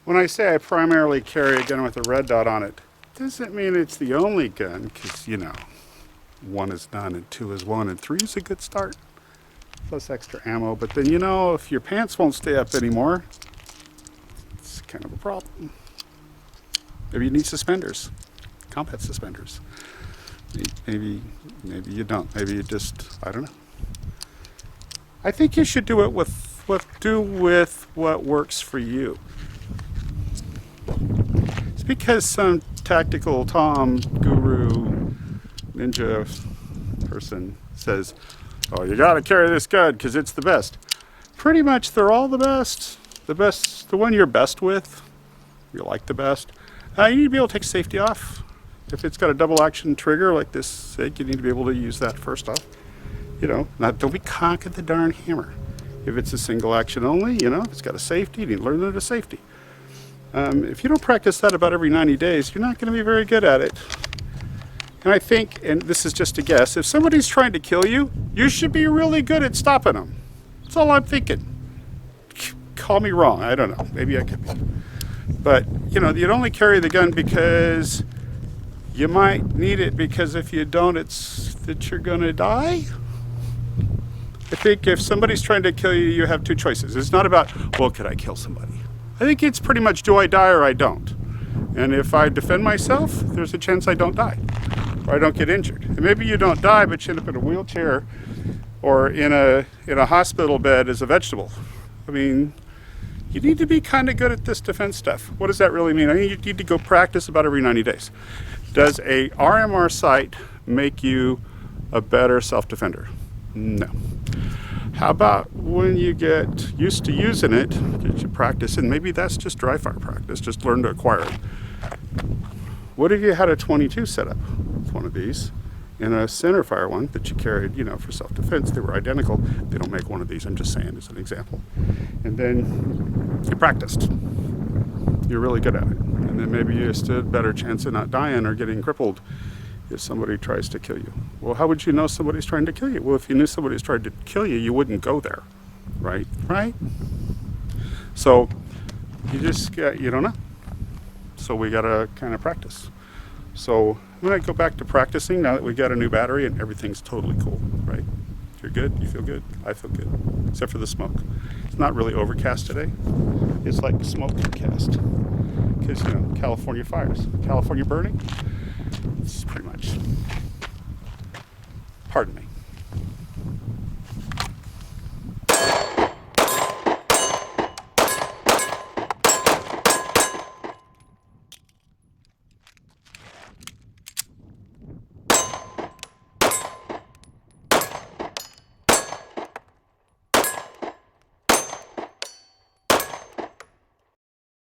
When I say I primarily carry a gun with a red dot on it, doesn't mean it's the only gun, because, you know, 1 is none and 2 is 1 and 3 is a good start. Plus extra ammo, but then, you know, if your pants won't stay up anymore, it's kind of a problem. Maybe you need suspenders, combat suspenders. Maybe you don't. Maybe you just, I don't know. I think you should do it with what works for you. It's because some tactical Tom guru ninja person says, oh, you gotta carry this gun because it's the best. Pretty much they're all the best. The one you're best with, you like the best. You need to be able to take safety off. If it's got a double action trigger like this SIG, you need to be able to use that first off. You know, don't be cocking the darn hammer. If it's a single action only, you know, if it's got a safety, you need to learn that a safety. If you don't practice that about every 90 days, you're not going to be very good at it. And I think, and this is just a guess, if somebody's trying to kill you, you should be really good at stopping them. That's all I'm thinking. Call me wrong, I don't know, maybe I could be. But, you know, you'd only carry the gun because you might need it, because if you don't, it's that you're going to die. I think if somebody's trying to kill you, you have two choices. It's not about, well, could I kill somebody? I think it's pretty much, do I die or I don't? And if I defend myself, there's a chance I don't die, or I don't get injured. And maybe you don't die, but you end up in a wheelchair or in a hospital bed as a vegetable. I mean, you need to be kind of good at this defense stuff. What does that really mean? I mean, you need to go practice about every 90 days. Does a RMR sight make you a better self-defender? No. How about when you get used to using it, get you practice, and maybe that's just dry fire practice, just learn to acquire it. What if you had a 22 setup with one of these and a center fire one that you carried, you know, for self-defense? They were identical. They don't make one of these, I'm just saying as an example. And then you practiced. You're really good at it. And then maybe you stood a better chance of not dying or getting crippled if somebody tries to kill you. Well, how would you know somebody's trying to kill you? Well, if you knew somebody's trying to kill you, you wouldn't go there, right? Right? So you just, you don't know. So we gotta kind of practice. So I'm gonna go back to practicing now that we got a new battery and everything's totally cool, right? You're good, you feel good, I feel good, except for the smoke. It's not really overcast today. It's like smoke cast. Because, you know, California fires, California burning. It's pretty much, pardon me.